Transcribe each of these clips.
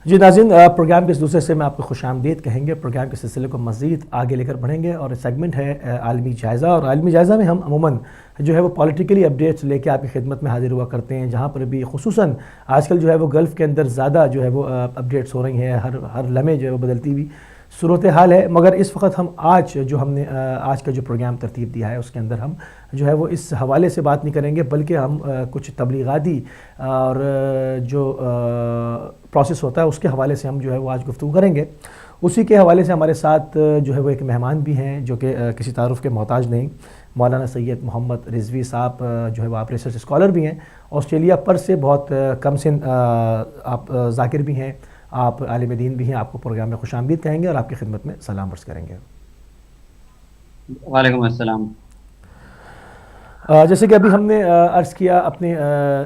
जी नाज़रीन, प्रोग्राम के इस दूसरे से मैं आपको खुशामदीद कहेंगे। प्रोग्राम के सिलसिले को मज़ीद आगे लेकर बढ़ेंगे और सेगमेंट है आलमी जायज़ा। और आलमी जायज़ा में हम अमूमन जो है वो पॉलिटिकली अपडेट्स लेके आपकी खिदमत में हाजिर हुआ करते हैं, जहाँ पर भी खुसूसन आजकल जो है वो गल्फ़ के अंदर ज़्यादा जो है वो अपडेट्स हो रही हैं। हर लम्हे जो है वो बदलती हुई सूरत हाल है। मगर इस वक्त हम आज जो हमने आज का जो प्रोग्राम तरतीब दिया है उसके अंदर हम जो है वो इस हवाले से बात नहीं करेंगे, बल्कि हम कुछ तबलीगाती और जो प्रोसेस होता है उसके हवाले से हम जो है वो आज गुफ्तगू करेंगे। उसी के हवाले से हमारे साथ जो है वो एक मेहमान भी हैं जो कि किसी तारुफ़ के मोहताज नहीं, मौलाना सैयद मोहम्मद रिजवी साहब जो है वो आप रिसर्च स्कॉलर भी हैं, ऑस्ट्रेलिया पर से बहुत कम सिन आप ज़ाकिर भी हैं, आप आलिम दीन भी हैं। आपको प्रोग्राम में खुशामदीद कहेंगे और आपकी खिदमत में सलाम अर्ज़ करेंगे। वालेकुम अस्सलाम। जैसे कि अभी हमने अर्ज़ किया अपने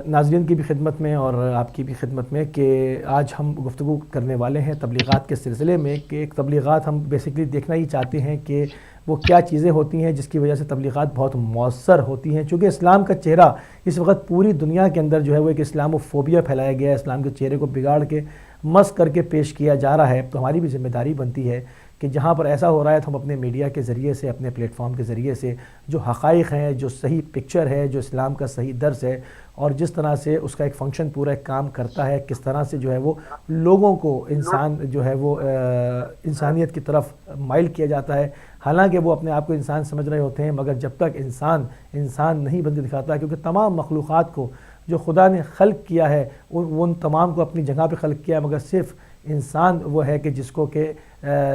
नाज़रीन की भी खिदमत में और आपकी भी खिदमत में कि आज हम गुफ्तगू करने वाले हैं तबलीगात के सिलसिले में, कि एक तबलीगात हम बेसिकली देखना ही चाहते हैं कि वो क्या चीज़ें होती हैं जिसकी वजह से तबलीगात बहुत मौसर होती हैं। चूँकि इस्लाम का चेहरा इस वक्त पूरी दुनिया के अंदर जो है वो एक इस्लामोफोबिया फैलाया गया है, इस्लाम के चेहरे को बिगाड़ के मस करके पेश किया जा रहा है। तो हमारी भी ज़िम्मेदारी बनती है कि जहाँ पर ऐसा हो रहा है तो हम अपने मीडिया के ज़रिए से, अपने प्लेटफॉर्म के ज़रिए से जो हक़ाइक़ हैं, जो सही पिक्चर है, जो इस्लाम का सही दर्स है और जिस तरह से उसका एक फ़ंक्शन पूरा एक काम करता है, किस तरह से जो है वो लोगों को इंसान जो है वो इंसानियत की तरफ माइल किया जाता है। हालांकि वो अपने आप को इंसान समझ रहे होते हैं, मगर जब तक इंसान इंसान नहीं बन के दिखाता, क्योंकि तमाम मखलूक़ात को जो खुदा ने खल्क़ किया है उन तमाम को अपनी जगह पे खल्क़ किया है, मगर सिर्फ़ इंसान वो है कि जिसको कि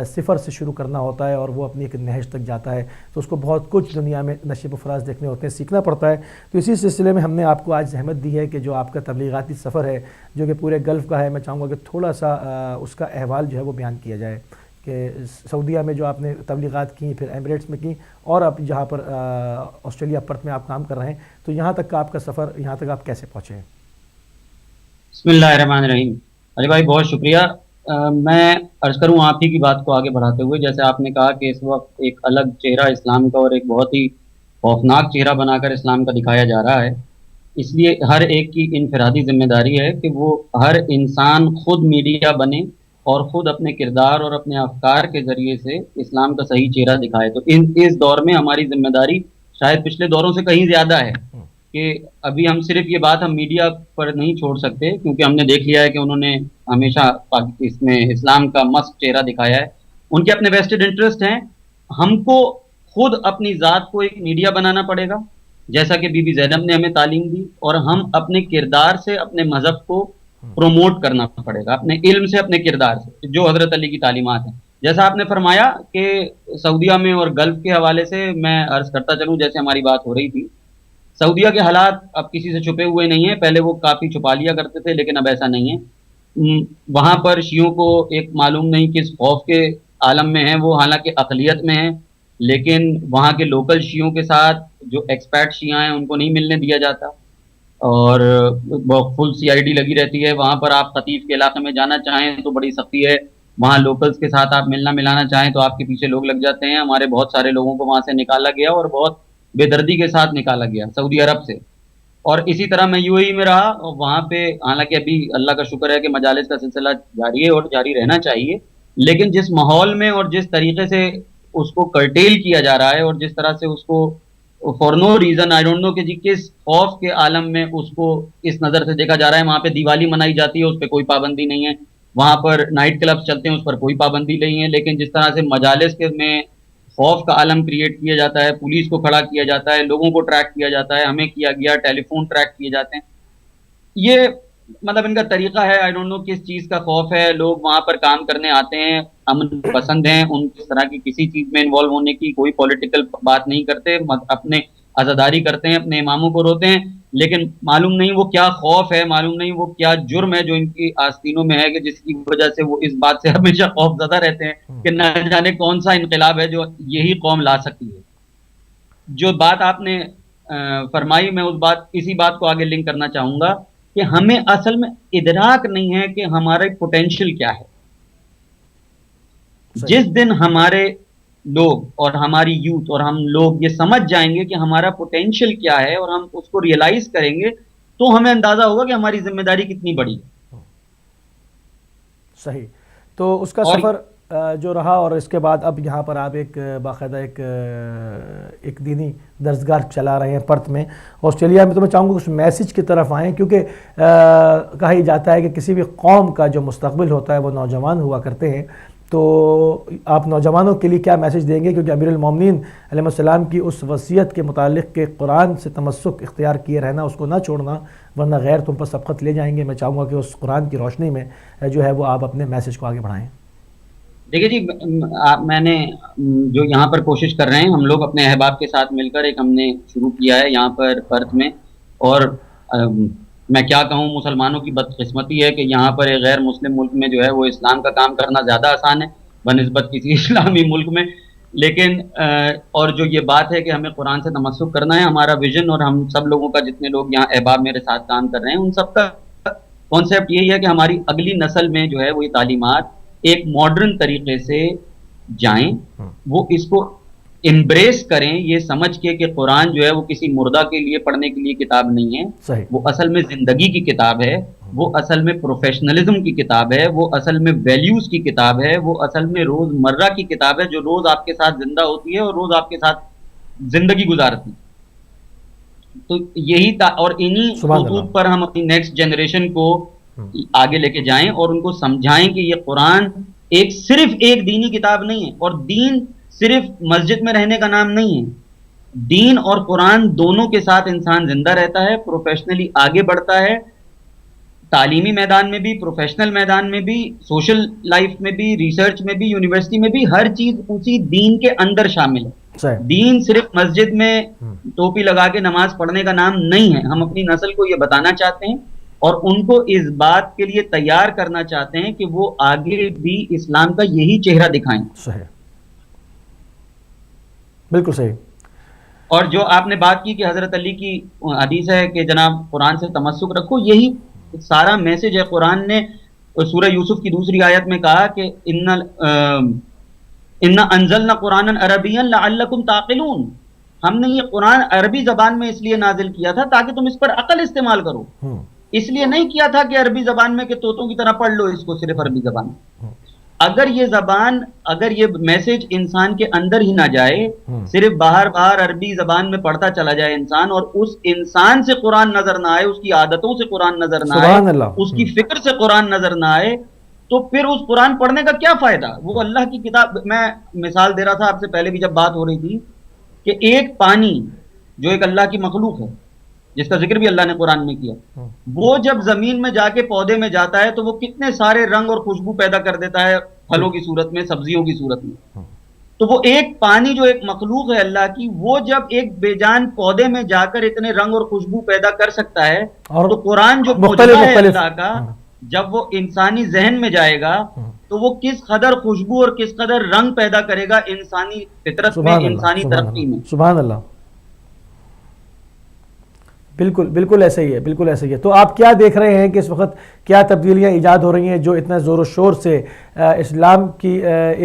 सिफ़र से शुरू करना होता है और वो अपनी एक नहज तक जाता है। तो उसको बहुत कुछ दुनिया में नशीब फ़राज देखने होते हैं, सीखना पड़ता है। तो इसी सिलसिले में हमने आपको आज ज़हमत दी है कि जो आपका तबलीगाती सफ़र है जो कि पूरे गल्फ़ का है, मैं चाहूँगा कि थोड़ा सा उसका अहवाल जो है वो बयान किया जाए कि सऊदीया में जो आपने तबलीगात की, फिर एमिरेट्स में की और अब जहाँ पर ऑस्ट्रेलिया पर्थ में आप काम कर रहे हैं, तो यहाँ तक का आपका सफ़र, यहाँ तक आप कैसे पहुँचे हैं? बिस्मिल्लाहिर्रहमानिर्रहीम। अली भाई बहुत शुक्रिया। मैं अर्ज करूँ आप ही की बात को आगे बढ़ाते हुए, जैसे आपने कहा कि इस वक्त एक अलग चेहरा इस्लाम का और एक बहुत ही खौफनाक चेहरा बनाकर इस्लाम का दिखाया जा रहा है। इसलिए हर एक की इनफरादी जिम्मेदारी है कि वो हर इंसान खुद मीडिया बने और खुद अपने किरदार और अपने अफकार के जरिए से इस्लाम का सही चेहरा दिखाए। तो इस दौर में हमारी जिम्मेदारी शायद पिछले दौरों से कहीं ज्यादा है कि अभी हम सिर्फ ये बात हम मीडिया पर नहीं छोड़ सकते, क्योंकि हमने देख लिया है कि उन्होंने हमेशा इसमें इस्लाम का मस्त चेहरा दिखाया है। उनके अपने वेस्टेड इंटरेस्ट हैं। हमको खुद अपनी जात को एक मीडिया बनाना पड़ेगा, जैसा कि बीबी ज़ैनब ने हमें तालीम दी, और हम अपने किरदार से अपने मजहब को प्रोमोट करना पड़ेगा, अपने इल्म से, अपने किरदार से, जो हजरत अली की तालीमात हैं। जैसा आपने फरमाया कि सऊदीया में और गल्फ के हवाले से मैं अर्ज करता चलूं, जैसे हमारी बात हो रही थी, सऊदीया के हालात अब किसी से छुपे हुए नहीं है। पहले वो काफी छुपा लिया करते थे, लेकिन अब ऐसा नहीं है। वहां पर शियों को एक मालूम नहीं किस खौफ के आलम में है वो, हालांकि अकलियत में है, लेकिन वहां के लोकल शियों के साथ जो एक्सपैट शिया हैं उनको नहीं मिलने दिया जाता और फुल सीआईडी लगी रहती है। वहां पर आप खतीफ के इलाके में जाना चाहें तो बड़ी सख्ती है। वहां लोकल्स के साथ आप मिलना मिलाना चाहें तो आपके पीछे लोग लग जाते हैं। हमारे बहुत सारे लोगों को वहां से निकाला गया और बहुत बेदर्दी के साथ निकाला गया सऊदी अरब से। और इसी तरह मैं यूएई में रहा और वहां पे, हालांकि अभी अल्लाह का शुक्र है कि मजालिस का सिलसिला जारी है और जारी रहना चाहिए, लेकिन जिस माहौल में और जिस तरीके से उसको कर्टेल किया जा रहा है और जिस तरह से उसको for no reason, I don't know कि जी किस खौफ के आलम में उसको इस नजर से देखा जा रहा है। वहां पे दिवाली मनाई जाती है, उस पर कोई पाबंदी नहीं है। वहां पर नाइट क्लब्स चलते हैं, उस पर कोई पाबंदी नहीं है। लेकिन जिस तरह से मजालिस के में खौफ का आलम क्रिएट किया जाता है, पुलिस को खड़ा किया जाता है, लोगों को ट्रैक किया जाता है, हमें किया गया, टेलीफोन ट्रैक किए जाते हैं, ये मतलब इनका तरीका है। आई डोंट नो किस चीज का खौफ है। लोग वहां पर काम करने आते हैं, अमन पसंद हैं, उन इस तरह की किसी चीज में इन्वॉल्व होने की कोई पॉलिटिकल बात नहीं करते, अपने आजादारी करते हैं, अपने इमामों को रोते हैं। लेकिन मालूम नहीं वो क्या खौफ है, मालूम नहीं वो क्या जुर्म है जो इनकी आस्तीनों में है कि जिसकी वजह से वो इस बात से हमेशा खौफजदा रहते हैं कि न जाने कौन सा इनकलाब है जो यही कौम ला सकती है। जो बात आपने फरमाई, मैं उस बात, इसी बात को आगे लिंक करना चाहूंगा कि हमें असल में इदराक नहीं है कि हमारे पोटेंशियल क्या है। जिस दिन हमारे लोग और हमारी यूथ और हम लोग ये समझ जाएंगे कि हमारा पोटेंशियल क्या है और हम उसको रियलाइज करेंगे, तो हमें अंदाजा होगा कि हमारी जिम्मेदारी कितनी बड़ी है। सही। तो उसका और सफ़र जो रहा, और इसके बाद अब यहाँ पर आप एक बाकायदा एक दीनी दर्सगाह चला रहे हैं पर्थ में, ऑस्ट्रेलिया में। तो मैं चाहूँगा उस मैसेज की तरफ आएँ, क्योंकि कहा ही जाता है कि किसी भी कौम का जो मुस्तकबिल होता है वो नौजवान हुआ करते हैं। तो आप नौजवानों के लिए क्या मैसेज देंगे, क्योंकि अमीरुल मोमिनीन अलैहिस्सलाम की उस वसीयत के मुतालिक के कुरान से तमस्सुक इख्तियार किए रहना, उसको ना छोड़ना, वरना गैर तुम पर सबकत ले जाएंगे। मैं चाहूँगा कि उस कुरान की रोशनी में जो है वो आप अपने मैसेज को आगे बढ़ाएँ। देखिए जी, मैंने जो यहाँ पर कोशिश कर रहे हैं हम लोग अपने अहबाब के साथ मिलकर, एक हमने शुरू किया है यहाँ पर पर्थ में। और मैं क्या कहूँ, मुसलमानों की बदकिस्मती है कि यहाँ पर एक गैर मुस्लिम मुल्क में जो है वो इस्लाम का काम करना ज़्यादा आसान है बनिस्बत किसी इस्लामी मुल्क में। लेकिन और जो ये बात है कि हमें कुरान से तमस्सुक करना है, हमारा विजन और हम सब लोगों का, जितने लोग यहाँ अहबाब मेरे साथ काम कर रहे हैं, उन सब का कॉन्सेप्ट यही है कि हमारी अगली नस्ल में जो है वो ये तालीमात एक मॉडर्न तरीके से जाएं, वो इसको एम्ब्रेस करें, ये समझ के कि कुरान जो है वो किसी मुर्दा के लिए पढ़ने के लिए किताब नहीं है, सही। वो असल में जिंदगी की किताब है, वो असल में प्रोफेशनलिज्म की किताब है, वो असल में वैल्यूज की किताब है, वो असल में रोजमर्रा की किताब है जो रोज आपके साथ जिंदा होती है और रोज आपके साथ जिंदगी गुजारती है। तो यही और इन्हीं खतूत पर हम अपनी नेक्स्ट जनरेशन को आगे लेके जाएं और उनको समझाएं कि ये कुरान सिर्फ एक दीनी किताब नहीं है, और दीन सिर्फ मस्जिद में रहने का नाम नहीं है। दीन और कुरान दोनों के साथ इंसान जिंदा रहता है, प्रोफेशनली आगे बढ़ता है, तालीमी मैदान में भी, प्रोफेशनल मैदान में भी, सोशल लाइफ में भी, रिसर्च में भी, यूनिवर्सिटी में भी, हर चीज उसी दीन के अंदर शामिल है। दीन सिर्फ मस्जिद में टोपी लगा के नमाज पढ़ने का नाम नहीं है। हम अपनी नस्ल को यह बताना चाहते हैं और उनको इस बात के लिए तैयार करना चाहते हैं कि वो आगे भी इस्लाम का यही चेहरा दिखाएं। सही, बिल्कुल सही। और जो आपने बात की कि हजरत अली की हदीस है कि जनाब कुरान से तमस्सुक रखो, यही सारा मैसेज है। कुरान ने सूरह यूसुफ की दूसरी आयत में कहा कि इन्ना अंज़लना कुरानन अरबिय्यन लअल्लकुम ताक़िलून, हमने ये कुरान अरबी जबान में इसलिए नाजिल किया था ताकि तुम इस पर अकल इस्तेमाल करो। इसलिए नहीं किया था कि अरबी जबान में कि तोतों की तरह पढ़ लो इसको सिर्फ अरबी जबान में। अगर ये मैसेज इंसान के अंदर ही ना जाए, सिर्फ बाहर बाहर अरबी जबान में पढ़ता चला जाए इंसान, और उस इंसान से कुरान नजर ना आए, उसकी आदतों से कुरान नजर ना आए, उसकी फिक्र से कुरान नजर ना आए, तो फिर उस कुरान पढ़ने का क्या फायदा। वो अल्लाह की किताब, मैं मिसाल दे रहा था आपसे पहले भी जब बात हो रही थी कि एक पानी जो एक अल्लाह की मखलूक है, जिसका जिक्र भी अल्लाह ने कुरान में किया, वो जब जमीन में जाके पौधे में जाता है तो वो कितने सारे रंग और खुशबू पैदा कर देता है, फलों की सूरत में, सब्जियों की सूरत में। तो वो एक पानी जो एक मखलूक है अल्लाह की, वो जब एक बेजान पौधे में जाकर इतने रंग और खुशबू पैदा कर सकता है, और तो कुरान जो मुजज़ा है अल्लाह का, जब वो इंसानी जहन में जाएगा तो वो किस कदर खुशबू और किस कदर रंग पैदा करेगा इंसानी फितरत में, इंसानी तरक्की में। सुभान अल्लाह। बिल्कुल बिल्कुल ऐसे ही है, बिल्कुल ऐसे ही है। तो आप क्या देख रहे हैं कि इस वक्त क्या तब्दीलियां ईजाद हो रही हैं जो इतना ज़ोर शोर से इस्लाम की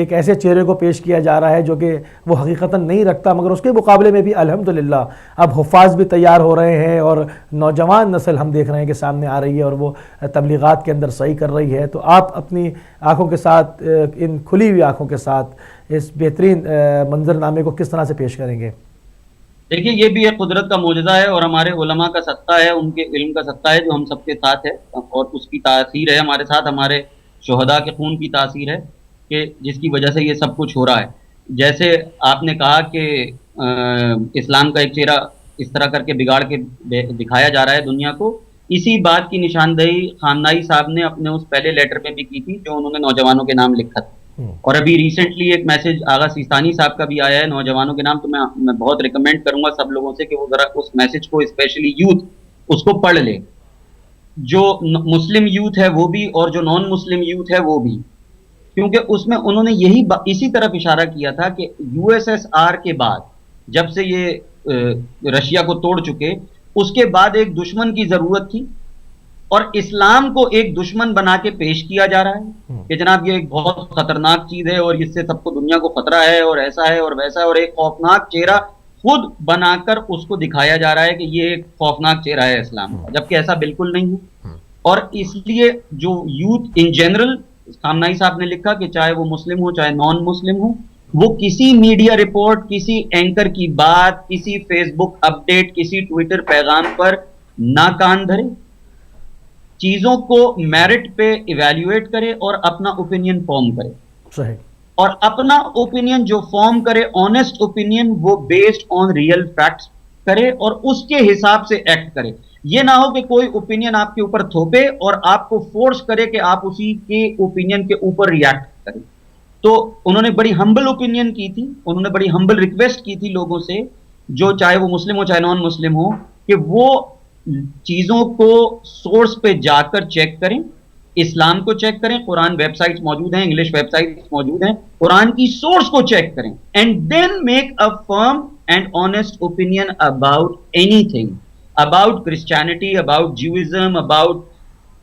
एक ऐसे चेहरे को पेश किया जा रहा है जो कि वो हकीकतन नहीं रखता, मगर उसके मुकाबले में भी अल्हम्दुलिल्लाह अब हुफ़ाज़ भी तैयार हो रहे हैं और नौजवान नस्ल हम देख रहे हैं कि सामने आ रही है और वो तबलीगात के अंदर सही कर रही है। तो आप अपनी आँखों के साथ, इन खुली हुई आँखों के साथ इस बेहतरीन मंजरनामे को किस तरह से पेश करेंगे? देखिए, ये भी एक कुदरत का मौजज़ा है और हमारे उलमा का सत्ता है, उनके इल्म का सत्ता है जो हम सबके साथ है, और उसकी तासीर है हमारे साथ, हमारे शुहदा के खून की तासीर है कि जिसकी वजह से ये सब कुछ हो रहा है। जैसे आपने कहा कि इस्लाम का एक चेहरा इस तरह करके बिगाड़ के दिखाया जा रहा है दुनिया को, इसी बात की निशानदेही खामनाई साहब ने अपने उस पहले लेटर में भी की थी जो उन्होंने नौजवानों के नाम लिखा था। और अभी रिसेंटली एक मैसेज आगा सिस्तानी साहब का भी आया है नौजवानों के नाम, तो मैं बहुत रिकमेंड करूंगा सब लोगों से कि वो जरा उस मैसेज को, स्पेशली यूथ, उसको पढ़ ले। जो मुस्लिम यूथ है वो भी और जो नॉन मुस्लिम यूथ है वो भी, क्योंकि उसमें उन्होंने इसी तरफ इशारा किया था कि यूएसएसआर के बाद, जब से ये रशिया को तोड़ चुके, उसके बाद एक दुश्मन की जरूरत थी और इस्लाम को एक दुश्मन बना के पेश किया जा रहा है कि जनाब ये एक बहुत खतरनाक चीज है और इससे सबको, दुनिया को खतरा है और ऐसा है और वैसा है, और एक खौफनाक चेहरा खुद बनाकर उसको दिखाया जा रहा है कि ये एक खौफनाक चेहरा है इस्लाम का, जबकि ऐसा बिल्कुल नहीं है। और इसलिए जो यूथ इन जनरल खामनाई साहब ने लिखा कि चाहे वो मुस्लिम हो चाहे नॉन मुस्लिम हो, वो किसी मीडिया रिपोर्ट, किसी एंकर की बात, किसी फेसबुक अपडेट, किसी ट्विटर पैगाम पर ना कान धरे, चीजों को मेरिट पे इवैल्यूएट करे और अपना ओपिनियन फॉर्म करे। सही। और अपना ओपिनियन जो फॉर्म करे, ऑनेस्ट ओपिनियन, वो बेस्ड ऑन रियल फैक्ट्स करे और उसके हिसाब से एक्ट करे। ये ना हो कि कोई ओपिनियन आपके ऊपर थोपे और आपको फोर्स करे कि आप उसी के ओपिनियन के ऊपर रिएक्ट करें। तो उन्होंने बड़ी हम्बल ओपिनियन की थी, उन्होंने बड़ी हम्बल रिक्वेस्ट की थी लोगों से, जो चाहे वो मुस्लिम हो चाहे नॉन मुस्लिम हो, कि वो चीजों को सोर्स पे जाकर चेक करें, इस्लाम को चेक करें, कुरान वेबसाइट्स मौजूद हैं, इंग्लिश वेबसाइट्स मौजूद हैं, कुरान की सोर्स को चेक करें and then make a firm and honest opinion about anything, about Christianity, about Judaism, about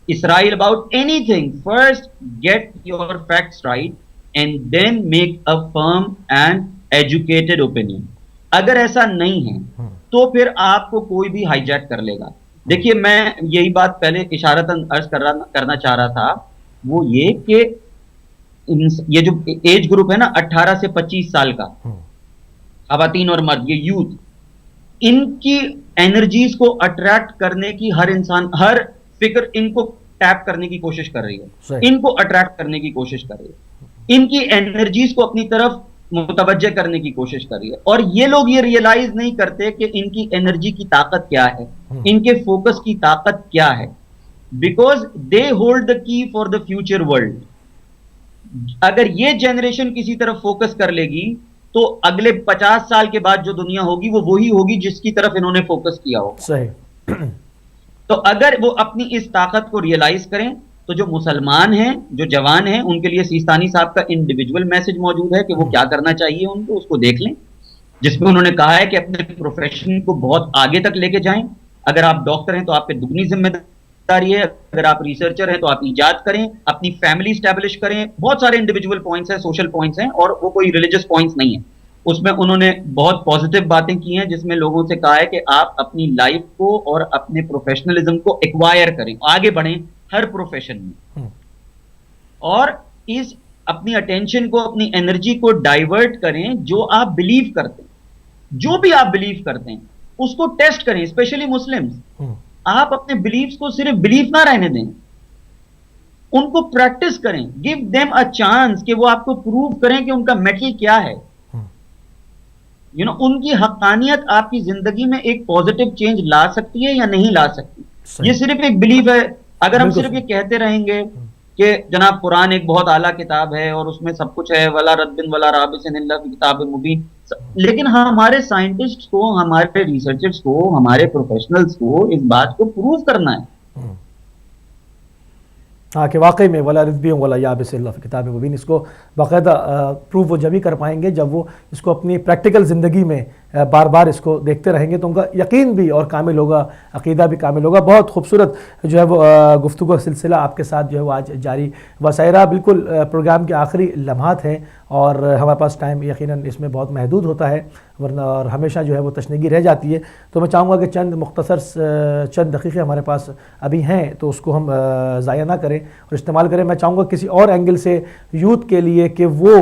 Israel, about anything. First get your facts right and then make a firm and educated opinion. अगर ऐसा नहीं है तो फिर आपको कोई भी hijack कर लेगा। देखिए, मैं यही बात पहले इशारतन अर्ज करना चाह रहा था, वो ये कि ये जो एज ग्रुप है ना 18 से 25 साल का, खवातीन और मर्द, ये यूथ, इनकी एनर्जीज को अट्रैक्ट करने की हर इंसान, हर फिक्र इनको टैप करने की कोशिश कर रही है, इनको अट्रैक्ट करने की कोशिश कर रही है, इनकी एनर्जीज को अपनी तरफ मुतवज्जे करने की कोशिश कर रही है। और ये लोग ये रियलाइज नहीं करते कि इनकी एनर्जी की ताकत क्या है, इनके फोकस की ताकत क्या है, because they hold the key for the future world. अगर ये जनरेशन किसी तरफ फोकस कर लेगी तो अगले 50 साल के बाद जो दुनिया होगी वो वही होगी जिसकी तरफ इन्होंने फोकस किया हो। सही। तो अगर वो अपनी इस ताकत को रियलाइज करें तो जो मुसलमान हैं, जो जवान हैं, उनके लिए सीस्तानी साहब का इंडिविजुअल मैसेज मौजूद है कि वो क्या करना चाहिए उनको, उसको देख लें, जिसमें उन्होंने कहा है कि अपने प्रोफेशन को बहुत आगे तक लेके जाएं। अगर आप डॉक्टर हैं तो आप पे दुगनी जिम्मेदारी है, अगर आप रिसर्चर हैं तो आप इजाद करें, अपनी फैमिली स्टैब्लिश करें। बहुत सारे इंडिविजुअल पॉइंट्स हैं, सोशल पॉइंट्स हैं, और वो कोई रिलीजियस पॉइंट्स नहीं है। उसमें उन्होंने बहुत पॉजिटिव बातें की हैं, जिसमें लोगों से कहा है कि आप अपनी लाइफ को और अपने प्रोफेशनलिज्म को एक्वायर करें, आगे बढ़ें हर प्रोफेशन में, और इस अपनी अटेंशन को, अपनी एनर्जी को डाइवर्ट करें जो आप बिलीव करते हैं, जो भी आप बिलीव करते हैं उसको टेस्ट करें। स्पेशली मुस्लिम्स, आप अपने बिलीव्स को सिर्फ बिलीव ना रहने दें, उनको प्रैक्टिस करें, गिव देम अ चांस कि वो आपको प्रूव करें कि उनका मेटल क्या है। उनकी हक्कानियत आपकी जिंदगी में एक पॉजिटिव चेंज ला सकती है या नहीं ला सकती। ये सिर्फ एक बिलीव है। अगर हम सिर्फ ये कहते रहेंगे कि जनाब कुरान एक बहुत आला किताब है और उसमें सब कुछ है, वला रद्दिन वला राबिसिन इल्ला फी किताबिन मुबीन, लेकिन हमारे साइंटिस्ट को, हमारे रिसर्चर्स को, हमारे प्रोफेशनल्स को इस बात को प्रूव करना है। हाँ, कि वाकई में वला रिद्बियों वला याबिस इल्ला फी किताबिन मुबीन, इसको बाकायदा प्रूव वो जब ही कर पाएंगे जब वो इसको अपनी प्रैक्टिकल ज़िंदगी में बार बार इसको देखते रहेंगे, तो उनका यकीन भी और कामिल होगा, अकीदा भी कामिल होगा। बहुत खूबसूरत जो है वो गुफ्तगू का सिलसिला आपके साथ जो है वो आज जारी वसायरा। बिल्कुल प्रोग्राम के आखिरी लम्हात हैं और हमारे पास टाइम यकीनन इसमें बहुत महदूद होता है, वरना और हमेशा जो है वो तशनीगी रह जाती है। तो मैं चाहूँगा कि चंद दक़ीक़े हमारे पास अभी हैं तो उसको हम ज़ाया ना करें और इस्तेमाल करें। मैं चाहूँगा किसी और एंगल से यूथ के लिए कि वो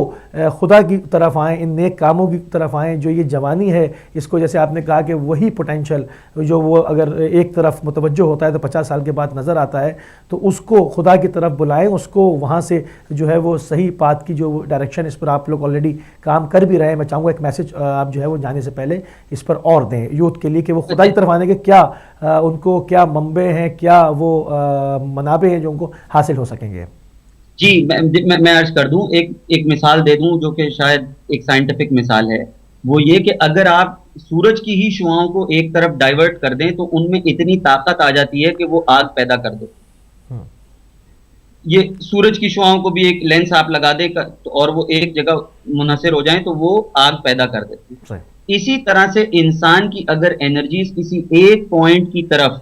खुदा की तरफ आएँ, इन नेक कामों की तरफ आएँ। जो ये जवानी है इसको, जैसे आपने कहा कि वही पोटेंशियल जो वो अगर एक तरफ मुतवज्जो होता है तो 50 साल के बाद नज़र आता है, तो उसको खुदा की तरफ बुलाएं, उसको वहाँ से जो है वो सही पाथ की जो डायरेक्शन, इस पर आप लोग ऑलरेडी काम कर भी रहे हैं। मैं चाहूँगा एक मैसेज आप जो है वो जाने से पहले इस पर और दें यूथ के लिए कि वो खुदा की तरफ आने के क्या उनको क्या मंबे हैं, क्या वो मनाबे हैं जो उनको हासिल हो सकेंगे। जी, मैं अर्ज कर दूं, एक मिसाल दे दूं जो कि शायद एक साइंटिफिक मिसाल है। वो ये कि अगर आप सूरज की ही शुआओं को एक तरफ डाइवर्ट कर दें तो उनमें इतनी ताकत आ जाती है कि वो आग पैदा कर दे। ये सूरज की शुआओं को भी एक लेंस आप लगा दे और वो एक जगह मुनहसर हो जाए तो वो आग पैदा कर देती है। इसी तरह से इंसान की अगर एनर्जीज किसी एक पॉइंट की तरफ,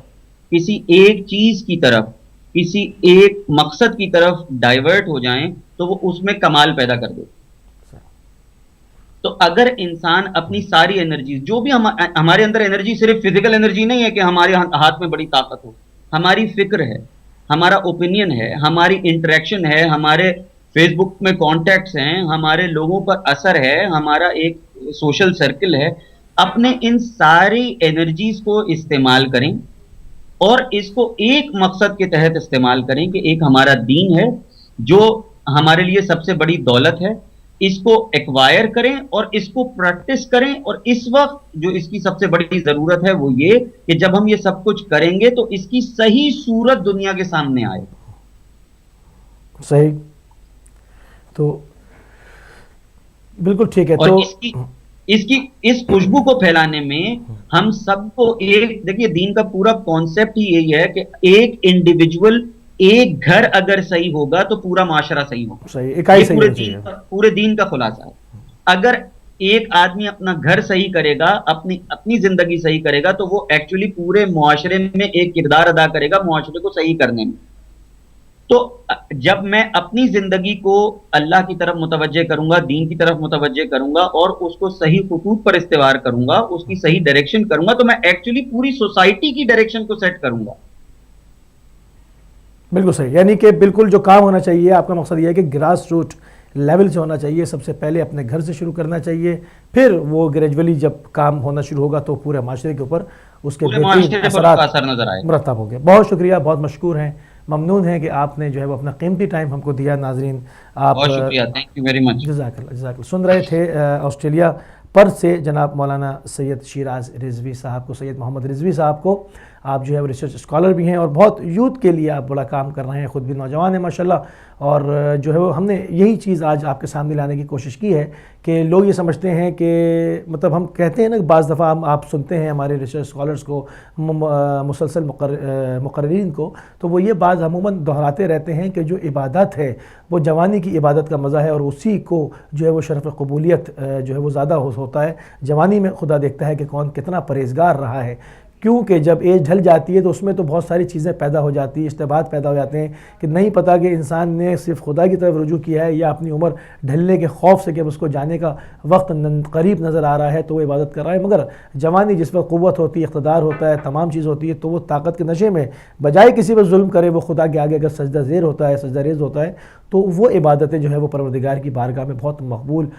किसी एक चीज की तरफ, किसी एक मकसद की तरफ डाइवर्ट हो जाएं तो वो उसमें कमाल पैदा कर देती। तो अगर इंसान अपनी सारी एनर्जी, जो भी हमारे अंदर एनर्जी सिर्फ फिजिकल एनर्जी नहीं है कि हमारे हाथ में बड़ी ताकत हो, हमारी फिक्र है, हमारा ओपिनियन है, हमारी इंटरेक्शन है, हमारे फेसबुक में कॉन्टैक्ट्स हैं, हमारे लोगों पर असर है, हमारा एक सोशल सर्कल है। अपने इन सारी एनर्जीज को इस्तेमाल करें और इसको एक मकसद के तहत इस्तेमाल करें कि एक हमारा दीन है जो हमारे लिए सबसे बड़ी दौलत है, इसको एक्वायर करें और इसको प्रैक्टिस करें। और इस वक्त जो इसकी सबसे बड़ी जरूरत है वो ये कि जब हम ये सब कुछ करेंगे तो इसकी सही सूरत दुनिया के सामने आए। सही, तो बिल्कुल ठीक है। और तो इसकी इसकी इस खुशबू को फैलाने में हम सबको एक, देखिए दीन का पूरा कॉन्सेप्ट ही यही है कि एक इंडिविजुअल, एक घर अगर सही होगा तो पूरा माशरा सही होगा। सही, इकाई ये सही होनी चाहिए। पूरे दीन का खुलासा है। अगर एक आदमी अपना घर सही करेगा, अपनी अपनी जिंदगी सही करेगा, तो वो एक्चुअली पूरे मुआशरे में एक किरदार अदा करेगा मुआशरे को सही करने में। तो जब मैं अपनी जिंदगी को अल्लाह की तरफ मुतवज्जे करूंगा, दीन की तरफ मुतवज्जे करूंगा और उसको सही खुतूत पर इस्तेवार करूंगा, उसकी सही डायरेक्शन करूंगा, तो मैं एक्चुअली पूरी सोसाइटी की डायरेक्शन को सेट करूंगा। बिल्कुल सही, यानी कि बिल्कुल जो काम होना चाहिए, आपका मकसद ये है कि ग्रास रूट लेवल से होना चाहिए। सबसे पहले अपने घर से शुरू करना चाहिए, फिर वो ग्रेजुअली जब काम होना शुरू होगा तो पूरे माशरे के ऊपर उसके बेहतरीन असर नजर आएगा। मुरतब हो गए। बहुत शुक्रिया, बहुत मशकूर हैं, ममनून है कि आपने जो है वो अपना कीमती टाइम हमको दिया। नाजरीन, आप बहुत शुक्रिया, थैंक यू वेरी मच। जज़ाकल्लाह जज़ाकल्लाह। सुन रहे थे ऑस्ट्रेलिया पर्थ से जनाब मौलाना सैयद शिराज रिजवी साहब को, सैयद मोहम्मद रिजवी साहब को। आप जो है वो रिसर्च स्कॉलर भी हैं और बहुत यूथ के लिए आप बड़ा काम कर रहे हैं, ख़ुद भी नौजवान हैं माशाल्लाह। और जो है वो हमने यही चीज़ आज आपके सामने लाने की कोशिश की है कि लोग ये समझते हैं कि मतलब हम कहते हैं ना, बाज़ दफ़ा हम आप सुनते हैं हमारे रिसर्च स्कॉलर्स को, मुसलसल मुकर्रीन को, तो वो ये बात अमूमन दोहराते रहते हैं कि जो इबादत है वो जवानी की इबादत का मज़ा है और उसी को जो है वो शरफ़ कबूलियत जो है वो ज़्यादा होता है। जवानी में खुदा देखता है कि कौन कितना परहेज़गार रहा है, क्योंकि जब एज ढल जाती है तो उसमें तो बहुत सारी चीज़ें पैदा हो जाती हैं, इश्तिबात पैदा हो जाते हैं कि नहीं पता कि इंसान ने सिर्फ खुदा की तरफ रुजू किया है या अपनी उम्र ढलने के खौफ से कि उसको जाने का वक्त करीब नज़र आ रहा है तो वो इबादत कर रहा है। मगर जवानी जिस वक्त क़ुव्वत होती है, इक़्तिदार होता है, तमाम चीज़ होती है, तो वो ताकत के नशे में बजाय किसी पर जुल्म करे वो खुदा के आगे अगर सजदा ज़ेर होता है, सजदा रेज़ होता है, तो वो इबादतें जो है वो परवरदिगार की बारगाह में बहुत मकबूल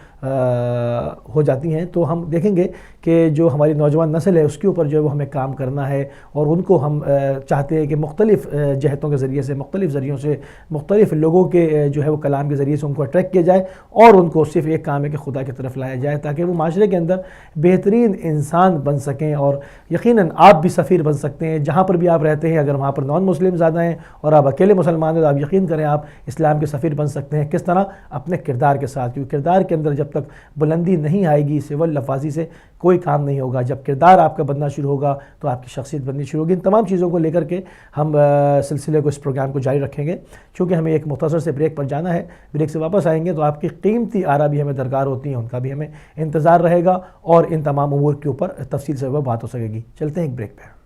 हो जाती हैं। तो हम देखेंगे कि जो हमारी नौजवान नस्ल है उसके ऊपर जो है वो हमें काम करना है और उनको हम चाहते हैं कि मुख्तलिफ़ जहतों के ज़रिए से, मुख्तलिफ़ ज़रियों से, मुख्तलिफ़ लोगों के जो है वो कलाम के ज़रिए से उनको अट्रैक्ट किया जाए और उनको सिर्फ़ एक काम है कि खुदा की तरफ लाया जाए ताकि वो माशरे के अंदर बेहतरीन इंसान बन सकें। और यकीनन आप भी सफ़ीर बन सकते हैं जहाँ पर भी आप रहते हैं। अगर वहाँ पर नॉन मुस्लिम ज़्यादा हैं और आप अकेले मुसलमान हैं तो आप यकीन करें आप इस्लाम के सफ़ीर बन सकते हैं। किस तरह? अपने किरदार के साथ, क्योंकि किरदार के अंदर जब तक बुलंदी नहीं आएगी सिवल लफाजी से कोई काम नहीं होगा। जब किरदार आपका बनना शुरू होगा तो आपकी शख्सियत बननी शुरू होगी। इन तमाम चीज़ों को लेकर के हम सिलसिले को, इस प्रोग्राम को जारी रखेंगे। क्योंकि हमें एक मुख्तसर से ब्रेक पर जाना है, ब्रेक से वापस आएंगे तो आपकी कीमती आरा भी हमें दरकार होती हैं, उनका भी हमें इंतज़ार रहेगा और इन तमाम उमूर के ऊपर तफसील से बात हो सकेगी। चलते हैं एक ब्रेक पर।